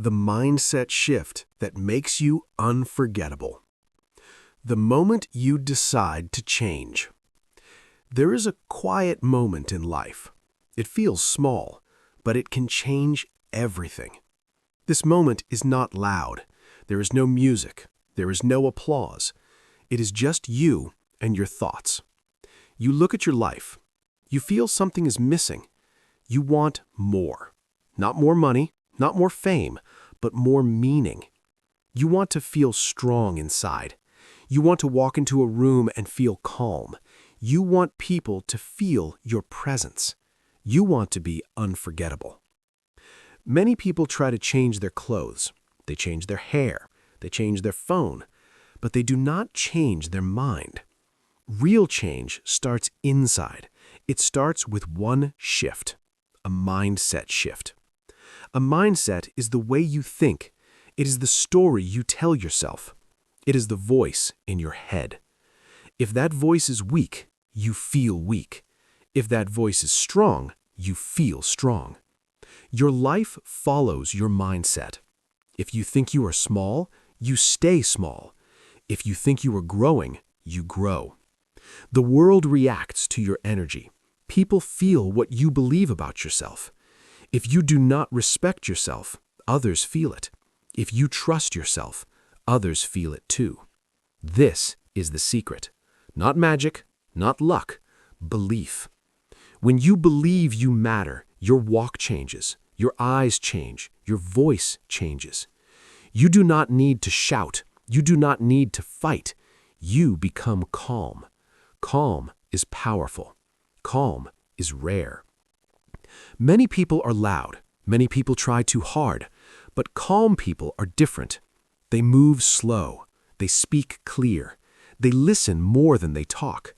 The mindset shift that makes you unforgettable. The moment you decide to change. There is a quiet moment in life. It feels small, but it can change everything. This moment is not loud. There is no music. There is no applause. It is just you and your thoughts. You look at your life. You feel something is missing. You want more. Not more money, not more fame, but more meaning. You want to feel strong inside. You want to walk into a room and feel calm. You want people to feel your presence. You want to be unforgettable. Many people try to change their clothes. They change their hair. They change their phone. But they do not change their mind. Real change starts inside. It starts with one shift, a mindset shift. A mindset is the way you think. It is the story you tell yourself. It is the voice in your head. If that voice is weak, you feel weak. If that voice is strong, you feel strong. Your life follows your mindset. If you think you are small, you stay small. If you think you are growing, you grow. The world reacts to your energy. People feel what you believe about yourself. If you do not respect yourself, others feel it. If you trust yourself, others feel it too. This is the secret. Not magic, not luck, belief. When you believe you matter, your walk changes, your eyes change, your voice changes. You do not need to shout. You do not need to fight. You become calm. Calm is powerful. Calm is rare. Many people are loud. Many people try too hard. But calm people are different. They move slow. They speak clear. They listen more than they talk.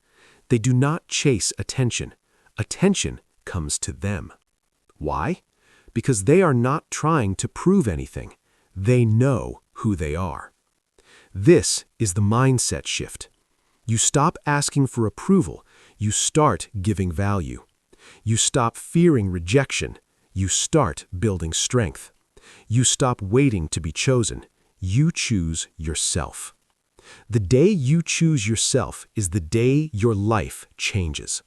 They do not chase attention. Attention comes to them. Why? Because they are not trying to prove anything. They know who they are. This is the mindset shift. You stop asking for approval. You start giving value. You stop fearing rejection. You start building strength. You stop waiting to be chosen. You choose yourself. The day you choose yourself is the day your life changes.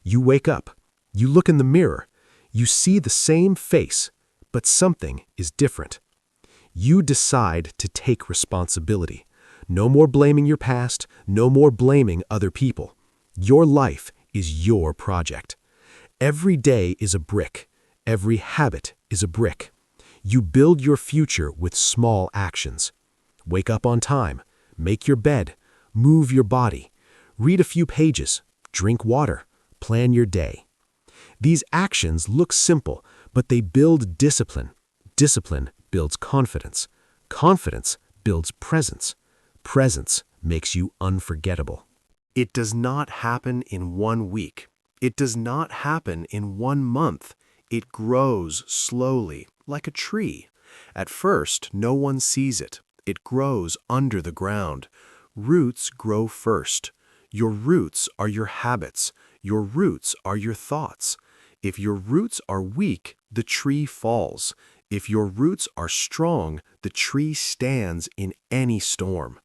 You wake up. You look in the mirror. You see the same face, but something is different. You decide to take responsibility. No more blaming your past. No more blaming other people. Your life is your project. Every day is a brick. Every habit is a brick. You build your future with small actions. Wake up on time. Make your bed. Move your body. Read a few pages. Drink water. Plan your day. These actions look simple, but they build discipline. Discipline builds confidence. Confidence builds presence. Presence makes you unforgettable. It does not happen in 1 week. It does not happen in 1 month. It grows slowly, like a tree. At first, no one sees it. It grows under the ground. Roots grow first. Your roots are your habits. Your roots are your thoughts. If your roots are weak, the tree falls. If your roots are strong, the tree stands in any storm.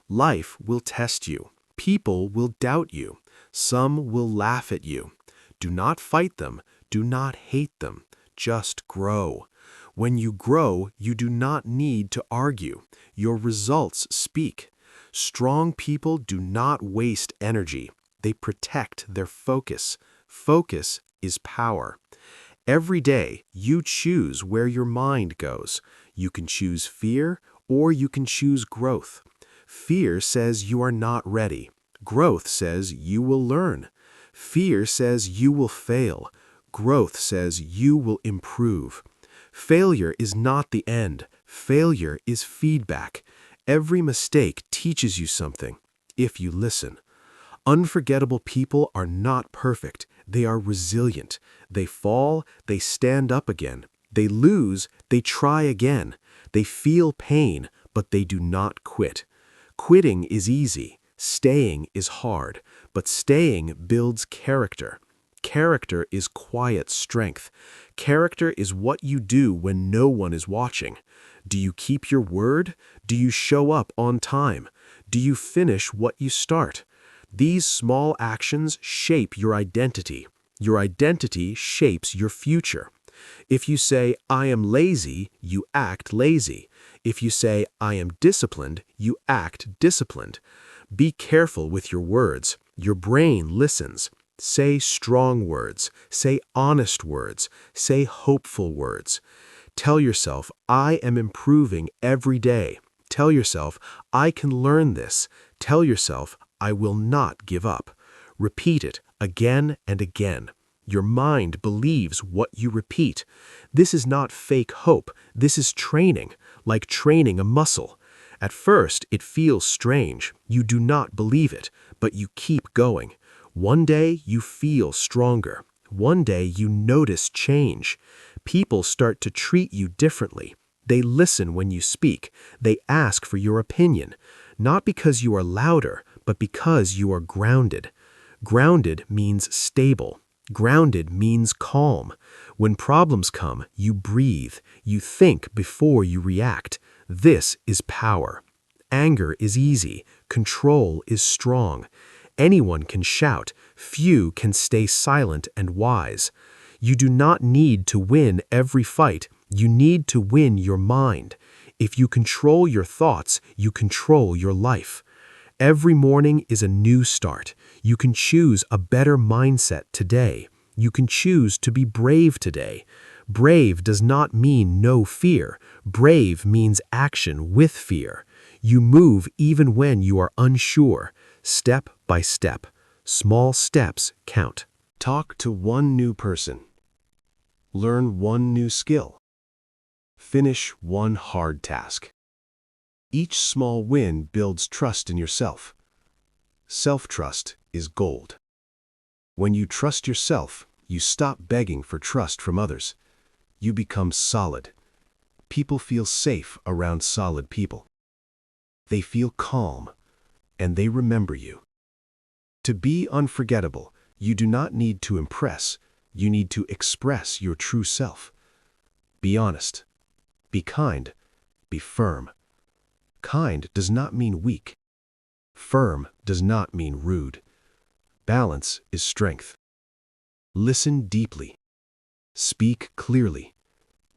Life will test you. People will doubt you. Some will laugh at you. Do not fight them. Do not hate them. Just grow. When you grow, you do not need to argue. Your results speak. Strong people do not waste energy. They protect their focus. Focus is power. Every day, you choose where your mind goes. You can choose fear or you can choose growth. Fear says you are not ready. Growth says you will learn. Fear says you will fail. Growth says you will improve. Failure is not the end. Failure is feedback. Every mistake teaches you something, if you listen. Unforgettable people are not perfect. They are resilient. They fall, they stand up again. They lose, they try again. They feel pain, but they do not quit. Quitting is easy. Staying is hard, but staying builds character. Character is quiet strength. Character is what you do when no one is watching. Do you keep your word? Do you show up on time? Do you finish what you start? These small actions shape your identity. Your identity shapes your future. If you say, I am lazy, you act lazy. If you say, I am disciplined, you act disciplined. Be careful with your words. Your brain listens. Say strong words. Say honest words. Say hopeful words. Tell yourself, I am improving every day. Tell yourself, I can learn this. Tell yourself, I will not give up. Repeat it again and again. Your mind believes what you repeat. This is not fake hope. This is training, like training a muscle. At first, it feels strange. You do not believe it, but you keep going. One day, you feel stronger. One day, you notice change. People start to treat you differently. They listen when you speak. They ask for your opinion, not because you are louder, but because you are grounded. Grounded means stable. Grounded means calm. When problems come, you breathe. You think before you react. This is power. Anger is easy. Control is strong. Anyone can shout. Few can stay silent and wise. You do not need to win every fight. You need to win your mind. If you control your thoughts, you control your life. Every morning is a new start. You can choose a better mindset today. You can choose to be brave today. Brave does not mean no fear. Brave means action with fear. You move even when you are unsure, step by step. Small steps count. Talk to one new person. Learn one new skill. Finish one hard task. Each small win builds trust in yourself. Self-trust is gold. When you trust yourself, you stop begging for trust from others. You become solid. People feel safe around solid people. They feel calm, and they remember you. To be unforgettable, you do not need to impress. You need to express your true self. Be honest. Be kind. Be firm. Kind does not mean weak. Firm does not mean rude. Balance is strength. Listen deeply. Speak clearly.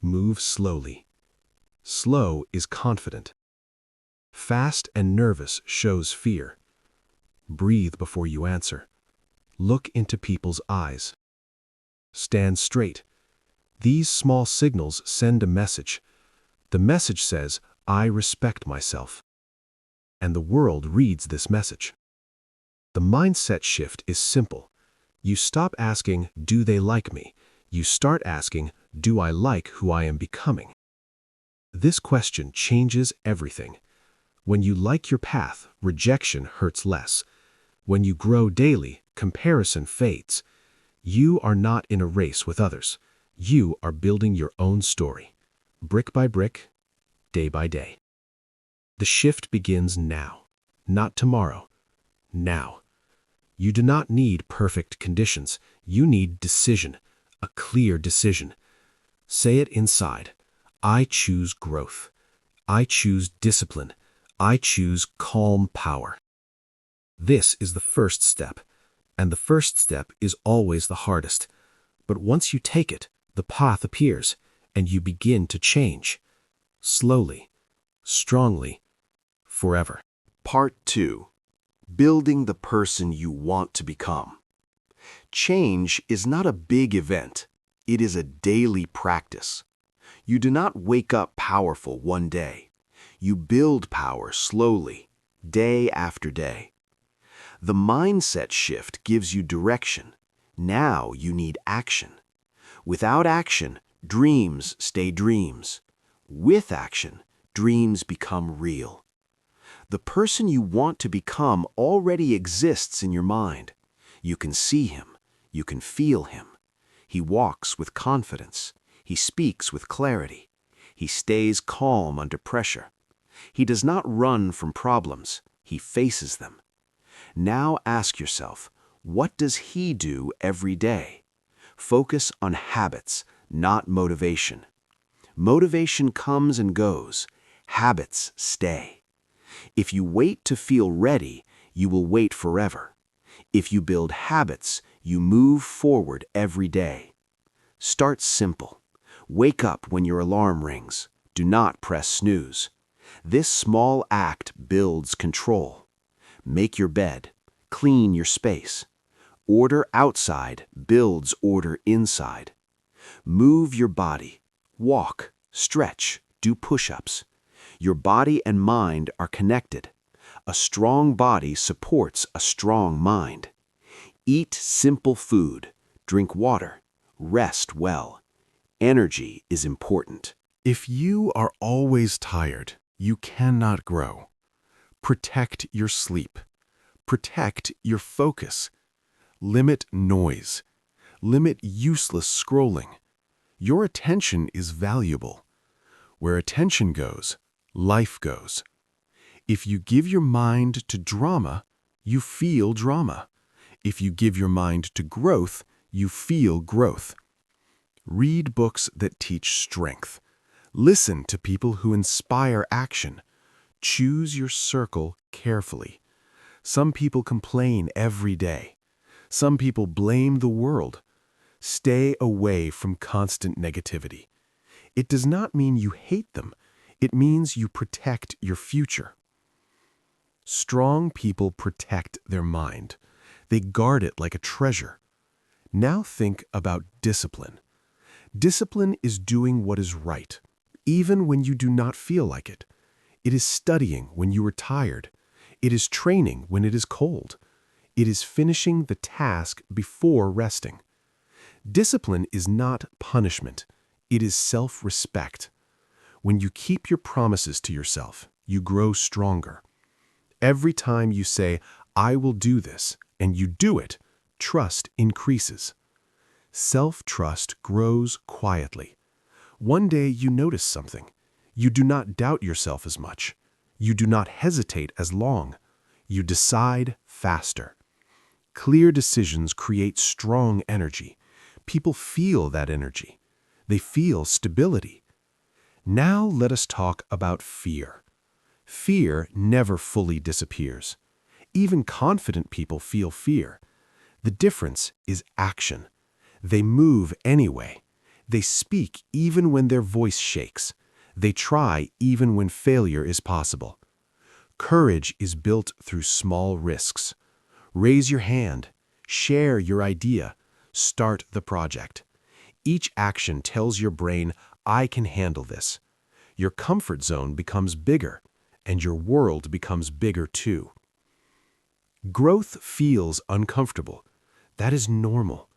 Move slowly. Slow is confident. Fast and nervous shows fear. Breathe before you answer. Look into people's eyes. Stand straight. These small signals send a message. The message says, I respect myself. And the world reads this message. The mindset shift is simple. You stop asking, do they like me? You start asking, do I like who I am becoming? This question changes everything. When you like your path, rejection hurts less. When you grow daily, comparison fades. You are not in a race with others. You are building your own story. Brick by brick, day by day. The shift begins now, not tomorrow. Now. You do not need perfect conditions. You need decision, a clear decision. Say it inside. I choose growth. I choose discipline. I choose calm power. This is the first step, and the first step is always the hardest. But once you take it, the path appears, and you begin to change. Slowly, strongly, forever. Part 2. Building the person you want to become. Change is not a big event. It is a daily practice. You do not wake up powerful one day. You build power slowly, day after day. The mindset shift gives you direction. Now you need action. Without action, dreams stay dreams. With action, dreams become real. The person you want to become already exists in your mind. You can see him. You can feel him. He walks with confidence. He speaks with clarity. He stays calm under pressure. He does not run from problems. He faces them. Now ask yourself, What does he do every day? Focus on habits, not motivation. Motivation comes and goes. Habits stay. If you wait to feel ready, you will wait forever. If you build habits, you move forward every day. Start simple. Wake up when your alarm rings. Do not press snooze. This small act builds control. Make your bed. Clean your space. Order outside builds order inside. Move your body. Walk, stretch, do push-ups. Your body and mind are connected. A strong body supports a strong mind. Eat simple food. Drink water. Rest well. Energy is important. If you are always tired, you cannot grow. Protect your sleep. Protect your focus. Limit noise. Limit useless scrolling. Your attention is valuable. Where attention goes, life goes. If you give your mind to drama, you feel drama. If you give your mind to growth, you feel growth. Read books that teach strength. Listen to people who inspire action. Choose your circle carefully. Some people complain every day. Some people blame the world. Stay away from constant negativity. It does not mean you hate them. It means you protect your future. Strong people protect their mind. They guard it like a treasure. Now think about discipline. Discipline is doing what is right, even when you do not feel like it. It is studying when you are tired. It is training when it is cold. It is finishing the task before resting. Discipline is not punishment. It is self-respect. When you keep your promises to yourself, you grow stronger. Every time you say, "I will do this," and you do it, trust increases. Self-trust grows quietly. One day you notice something. You do not doubt yourself as much. You do not hesitate as long. You decide faster. Clear decisions create strong energy. People feel that energy. They feel stability. Now let us talk about fear. Fear never fully disappears. Even confident people feel fear. The difference is action. They move anyway. They speak even when their voice shakes. They try even when failure is possible. Courage is built through small risks. Raise your hand. Share your idea. Start the project. Each action tells your brain, "I can handle this." Your comfort zone becomes bigger, and your world becomes bigger too. Growth feels uncomfortable. That is normal.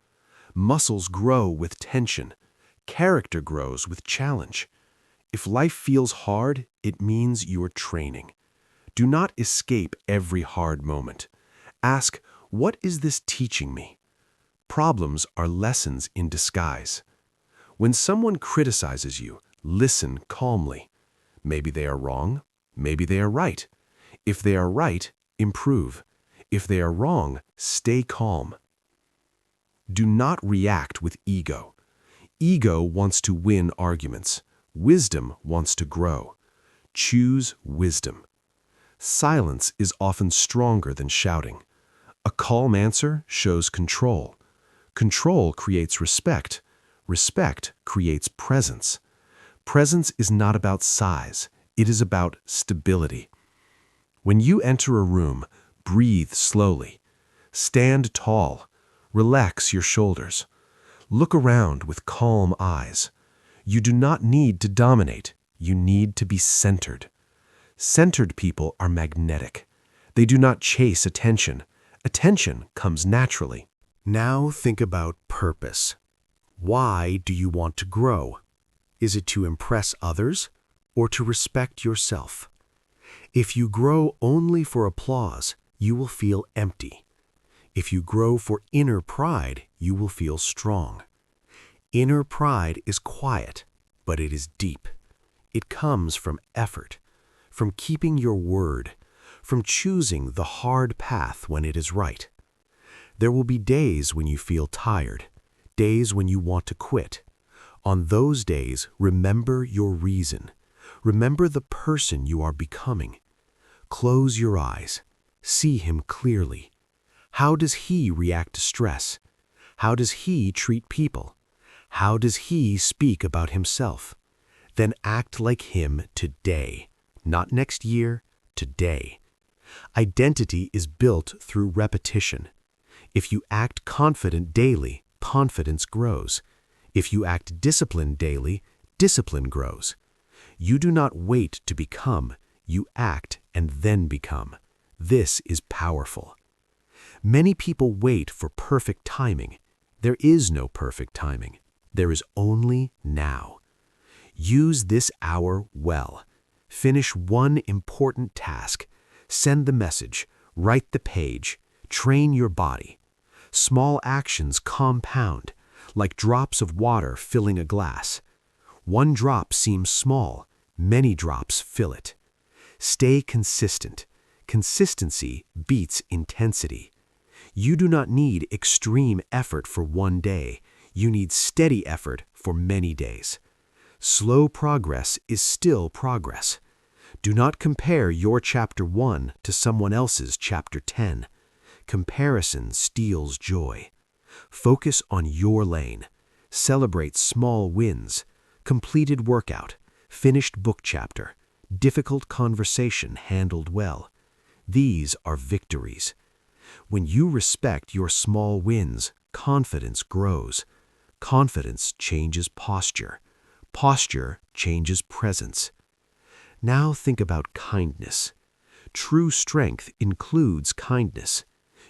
Muscles grow with tension. Character grows with challenge. If life feels hard, it means you are training. Do not escape every hard moment. Ask, what is this teaching me? Problems are lessons in disguise. When someone criticizes you, listen calmly. Maybe they are wrong. Maybe they are right. If they are right, improve. If they are wrong, stay calm. Do not react with ego. Ego wants to win arguments. Wisdom wants to grow. Choose wisdom. Silence is often stronger than shouting. A calm answer shows control. Control creates respect. Respect creates presence. Presence is not about size. It is about stability. When you enter a room, breathe slowly. Stand tall. Relax your shoulders. Look around with calm eyes. You do not need to dominate. You need to be centered. Centered people are magnetic. They do not chase attention. Attention comes naturally. Now think about purpose. Why do you want to grow? Is it to impress others or to respect yourself? If you grow only for applause, you will feel empty. If you grow for inner pride, you will feel strong. Inner pride is quiet, but it is deep. It comes from effort, from keeping your word, from choosing the hard path when it is right. There will be days when you feel tired, days when you want to quit. On those days, remember your reason. Remember the person you are becoming. Close your eyes. See him clearly. How does he react to stress? How does he treat people? How does he speak about himself? Then act like him today, not next year, today. Identity is built through repetition. If you act confident daily, confidence grows. If you act disciplined daily, discipline grows. You do not wait to become, you act and then become. This is powerful. Many people wait for perfect timing. There is no perfect timing. There is only now. Use this hour well. Finish one important task. Send the message. Write the page. Train your body. Small actions compound, like drops of water filling a glass. One drop seems small. Many drops fill it. Stay consistent. Consistency beats intensity. You do not need extreme effort for one day. You need steady effort for many days. Slow progress is still progress. Do not compare your chapter 1 to someone else's chapter 10. Comparison steals joy. Focus on your lane. Celebrate small wins. Completed workout. Finished book chapter. Difficult conversation handled well. These are victories. When you respect your small wins, confidence grows. Confidence changes posture. Posture changes presence. Now think about kindness. True strength includes kindness.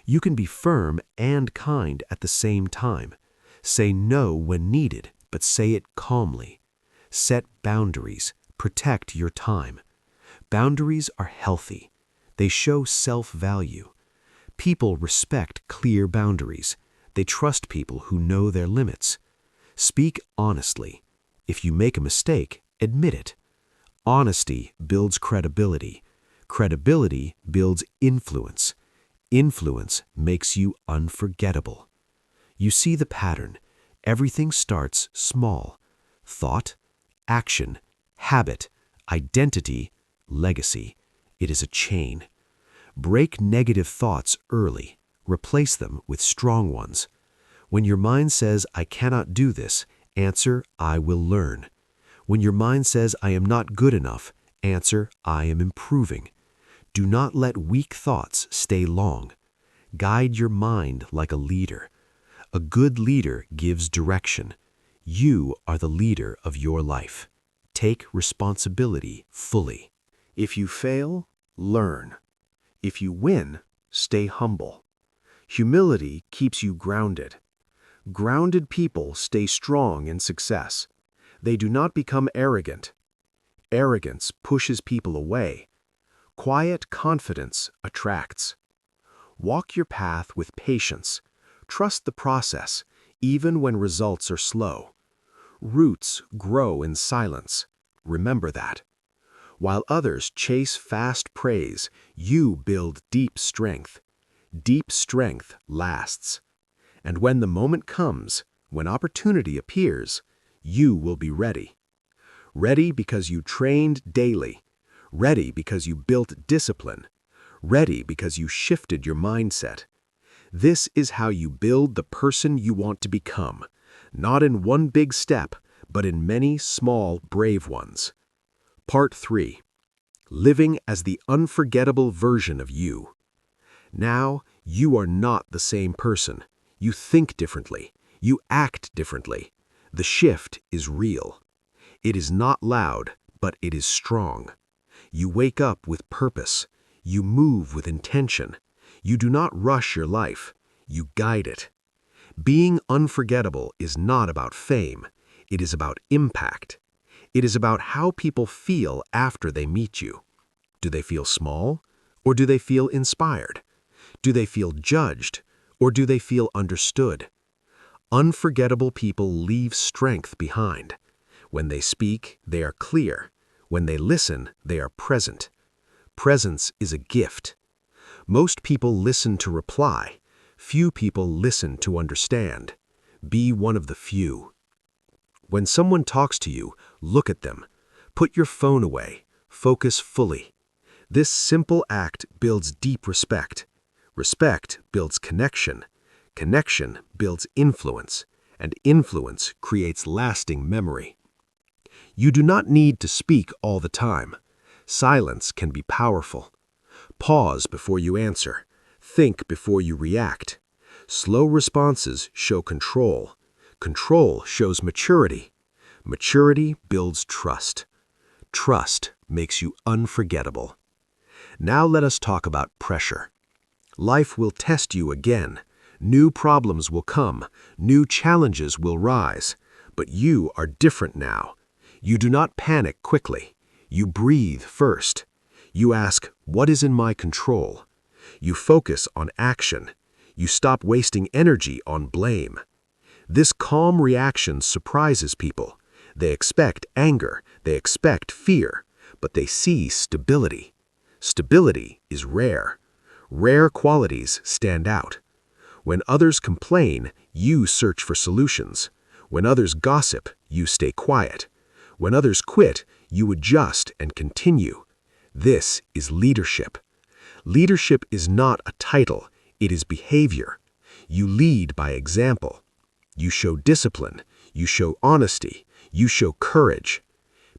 You can be firm and kind at the same time. Say no when needed, but say it calmly. Set boundaries. Protect your time. Boundaries are healthy. They show self-value. People respect clear boundaries. They trust people who know their limits. Speak honestly. If you make a mistake, admit it. Honesty builds credibility. Credibility builds influence. Influence makes you unforgettable. You see the pattern. Everything starts small. Thought, action, habit, identity, legacy. It is a chain. Break negative thoughts early. Replace them with strong ones. When your mind says, I cannot do this, answer, I will learn. When your mind says, I am not good enough, answer, I am improving. Do not let weak thoughts stay long. Guide your mind like a leader. A good leader gives direction. You are the leader of your life. Take responsibility fully. If you fail, learn. If you win, stay humble. Humility keeps you grounded. Grounded people stay strong in success. They do not become arrogant. Arrogance pushes people away. Quiet confidence attracts. Walk your path with patience. Trust the process, even when results are slow. Roots grow in silence. Remember that. While others chase fast praise, you build deep strength. Deep strength lasts. And when the moment comes, when opportunity appears, you will be ready. Ready because you trained daily. Ready because you built discipline. Ready because you shifted your mindset. This is how you build the person you want to become, not in one big step, but in many small, brave ones. Part 3. Living as the unforgettable version of you. Now, you are not the same person. You think differently. You act differently. The shift is real. It is not loud, but it is strong. You wake up with purpose. You move with intention. You do not rush your life. You guide it. Being unforgettable is not about fame. It is about impact. It is about how people feel after they meet you. Do they feel small, or do they feel inspired? Do they feel judged, or do they feel understood? Unforgettable people leave strength behind. When they speak, they are clear. When they listen, they are present. Presence is a gift. Most people listen to reply. Few people listen to understand. Be one of the few. When someone talks to you, look at them. Put your phone away. Focus fully. This simple act builds deep respect. Respect builds connection. Connection builds influence. And influence creates lasting memory. You do not need to speak all the time. Silence can be powerful. Pause before you answer. Think before you react. Slow responses show control. Control shows maturity. Maturity builds trust. Trust makes you unforgettable. Now let us talk about pressure. Life will test you again. New problems will come. New challenges will rise. But you are different now. You do not panic quickly. You breathe first. You ask, what is in my control? You focus on action. You stop wasting energy on blame. This calm reaction surprises people. They expect anger. They expect fear. But they see stability. Stability is rare. Rare qualities stand out. When others complain, you search for solutions. When others gossip, you stay quiet. When others quit, you adjust and continue. This is leadership. Leadership is not a title, it is behavior. You lead by example. You show discipline. You show honesty. You show courage.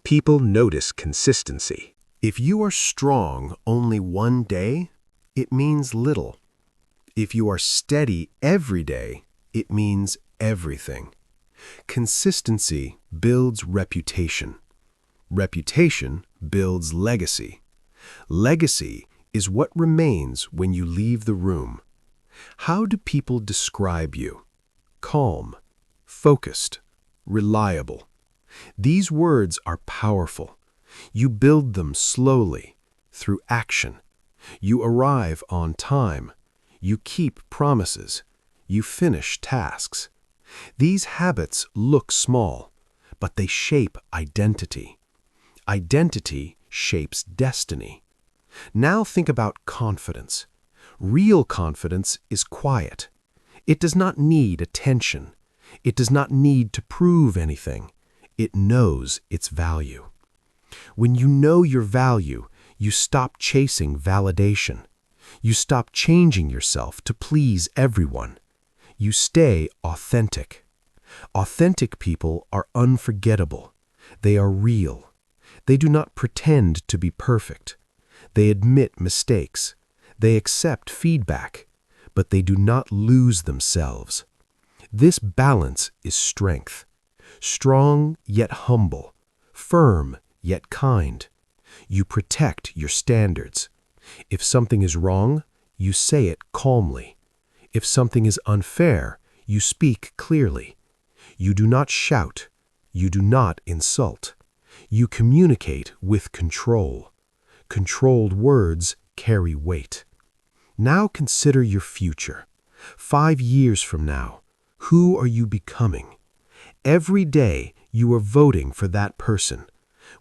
People notice consistency. If you are strong only one day, it means little. If you are steady every day, it means everything. Consistency builds reputation. Reputation builds legacy. Legacy is what remains when you leave the room. How do people describe you? Calm, focused, reliable. These words are powerful. You build them slowly, through action. You arrive on time. You keep promises. You finish tasks. These habits look small, but they shape identity. Identity shapes destiny. Now think about confidence. Real confidence is quiet. It does not need attention. It does not need to prove anything. It knows its value. When you know your value, you stop chasing validation. You stop changing yourself to please everyone. You stay authentic. Authentic people are unforgettable. They are real. They do not pretend to be perfect. They admit mistakes. They accept feedback, but they do not lose themselves. This balance is strength. Strong yet humble. Firm yet kind. You protect your standards. If something is wrong, you say it calmly. If something is unfair, you speak clearly. You do not shout. You do not insult. You communicate with control. Controlled words carry weight. Now consider your future. 5 years from now, who are you becoming? Every day you are voting for that person,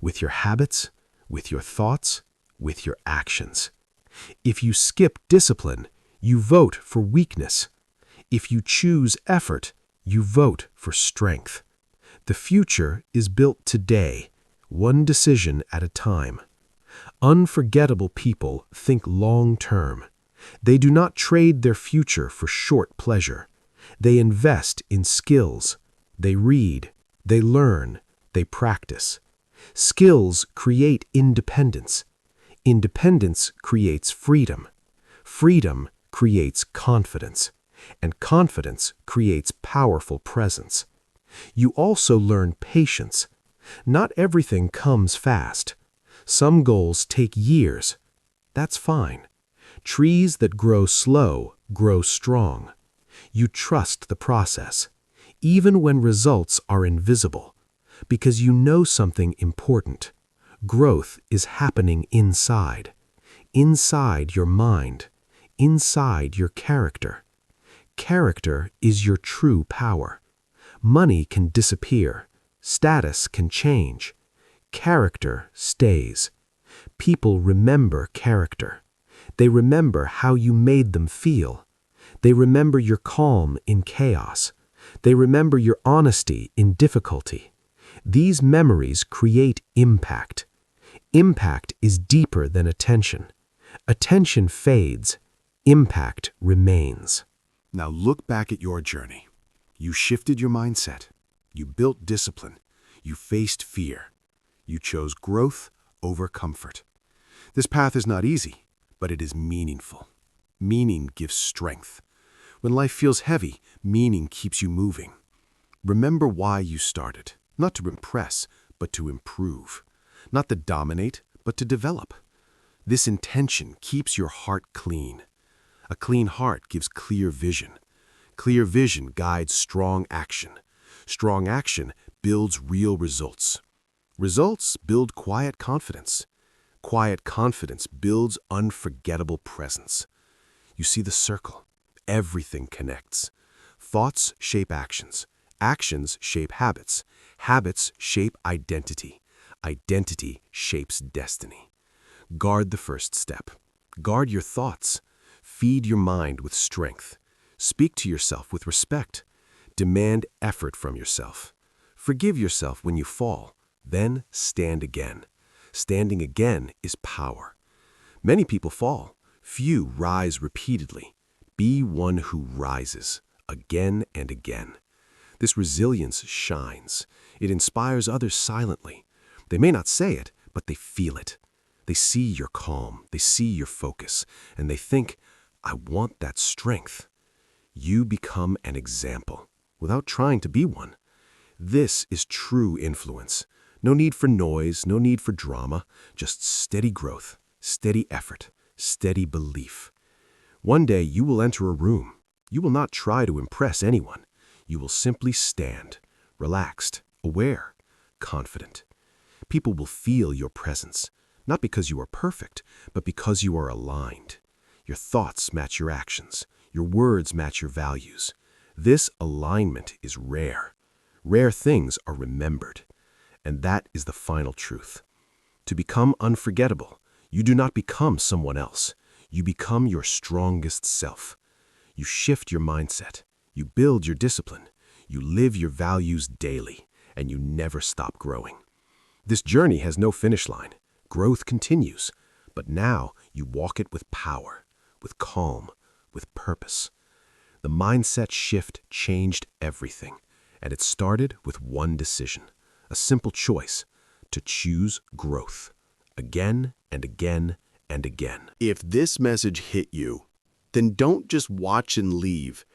with your habits, with your thoughts, with your actions. If you skip discipline, you vote for weakness. If you choose effort, you vote for strength. The future is built today, one decision at a time. Unforgettable people think long-term. They do not trade their future for short pleasure. They invest in skills. They read. They learn. They practice. Skills create independence. Independence creates freedom. Freedom creates confidence. And confidence creates powerful presence. You also learn patience. Not everything comes fast. Some goals take years. That's fine. Trees that grow slow grow strong. You trust the process, even when results are invisible, because you know something important. Growth is happening inside your mind, inside your character. Character is your true power. Money can disappear. Status can change. Character stays. People remember character. They remember how you made them feel. They remember your calm in chaos. They remember your honesty in difficulty. These memories create impact. Impact is deeper than attention. Attention fades. Impact remains. Now look back at your journey. You shifted your mindset. You built discipline. You faced fear. You chose growth over comfort. This path is not easy, but it is meaningful. Meaning gives strength. When life feels heavy, meaning keeps you moving. Remember why you started. Not to impress, but to improve. Not to dominate, but to develop. This intention keeps your heart clean. A clean heart gives clear vision. Clear vision guides strong action. Strong action builds real results. Results build quiet confidence. Quiet confidence builds unforgettable presence. You see the circle. Everything connects. Thoughts shape actions. Actions shape habits. Habits shape identity. Identity shapes destiny. Guard the first step. Guard your thoughts. Feed your mind with strength. Speak to yourself with respect. Demand effort from yourself. Forgive yourself when you fall. Then stand again. Standing again is power. Many people fall. Few rise repeatedly. Be one who rises again and again. This resilience shines. It inspires others silently. They may not say it, but they feel it. They see your calm, they see your focus, and they think, I want that strength. You become an example, without trying to be one. This is true influence. No need for noise, no need for drama, just steady growth, steady effort, steady belief. One day you will enter a room. You will not try to impress anyone. You will simply stand, relaxed, aware, confident. People will feel your presence, not because you are perfect, but because you are aligned. Your thoughts match your actions. Your words match your values. This alignment is rare. Rare things are remembered. And that is the final truth. To become unforgettable, you do not become someone else. You become your strongest self. You shift your mindset. You build your discipline. You live your values daily, and you never stop growing. This journey has no finish line. Growth continues, but now you walk it with power, with calm, with purpose. The mindset shift changed everything, and it started with one decision, a simple choice, to choose growth, again and again and again. If this message hit you, then don't just watch and leave.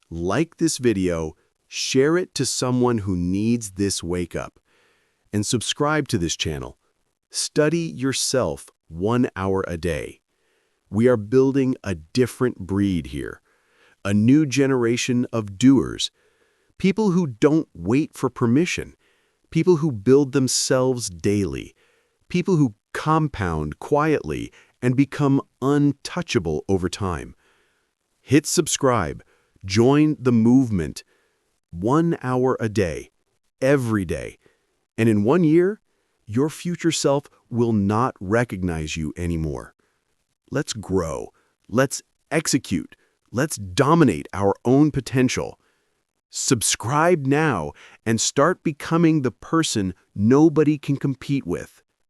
Like this video, share it to someone who needs this wake-up, and subscribe to this channel. Study yourself 1 hour a day. We are building a different breed here, a new generation of doers, people who don't wait for permission, people who build themselves daily, people who compound quietly and become untouchable over time. Hit subscribe, join the movement. 1 hour a day, every day. And in 1 year, your future self will not recognize you anymore. Let's grow. Let's execute. Let's dominate our own potential. Subscribe now and start becoming the person nobody can compete with.